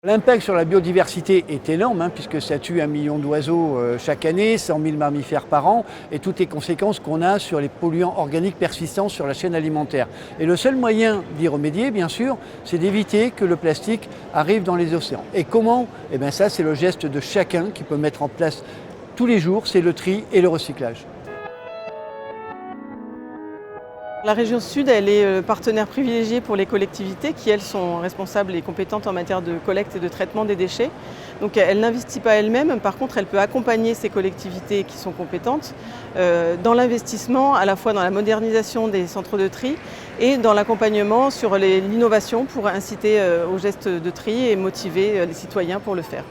L'impact sur la biodiversité est énorme, puisque ça tue 1 million d'oiseaux chaque année, 100 000 mammifères par an, et toutes les conséquences qu'on a sur les polluants organiques persistants sur la chaîne alimentaire. Et le seul moyen d'y remédier, bien sûr, c'est d'éviter que le plastique arrive dans les océans. Et comment? Eh bien ça, c'est le geste de chacun qui peut mettre en place tous les jours, c'est le tri et le recyclage. La région Sud, elle est partenaire privilégié pour les collectivités qui, elles, sont responsables et compétentes en matière de collecte et de traitement des déchets. Donc elle n'investit pas elle-même, par contre elle peut accompagner ces collectivités qui sont compétentes dans l'investissement, à la fois dans la modernisation des centres de tri et dans l'accompagnement sur l'innovation pour inciter au geste de tri et motiver les citoyens pour le faire.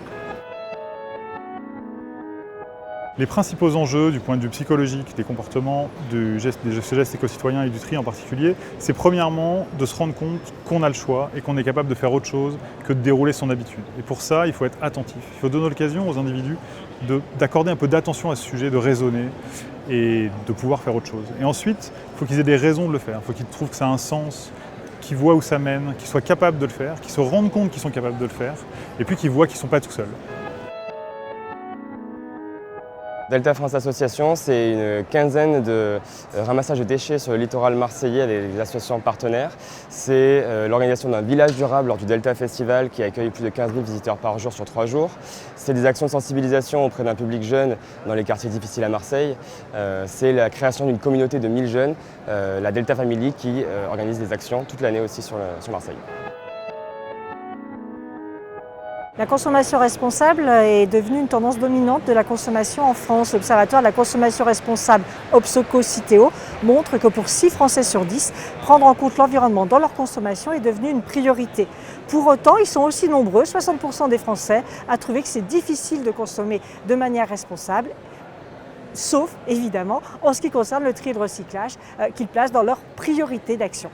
Les principaux enjeux du point de vue psychologique, des comportements, de ce geste éco-citoyen et du tri en particulier, c'est premièrement de se rendre compte qu'on a le choix et qu'on est capable de faire autre chose que de dérouler son habitude. Et pour ça, il faut être attentif. Il faut donner l'occasion aux individus d'accorder un peu d'attention à ce sujet, de raisonner et de pouvoir faire autre chose. Et ensuite, il faut qu'ils aient des raisons de le faire. Il faut qu'ils trouvent que ça a un sens, qu'ils voient où ça mène, qu'ils soient capables de le faire, qu'ils se rendent compte qu'ils sont capables de le faire et puis qu'ils voient qu'ils ne sont pas tout seuls. Delta France Association, c'est une quinzaine de ramassages de déchets sur le littoral marseillais avec des associations partenaires. C'est l'organisation d'un village durable lors du Delta Festival qui accueille plus de 15 000 visiteurs par jour sur 3 jours. C'est des actions de sensibilisation auprès d'un public jeune dans les quartiers difficiles à Marseille. C'est la création d'une communauté de 1000 jeunes, la Delta Family, qui organise des actions toute l'année aussi sur Marseille. La consommation responsable est devenue une tendance dominante de la consommation en France. L'Observatoire de la consommation responsable Obsoco-Citeo montre que pour 6 Français sur 10, prendre en compte l'environnement dans leur consommation est devenu une priorité. Pour autant, ils sont aussi nombreux, 60% des Français, à trouver que c'est difficile de consommer de manière responsable, sauf évidemment en ce qui concerne le tri et le recyclage qu'ils placent dans leur priorité d'action.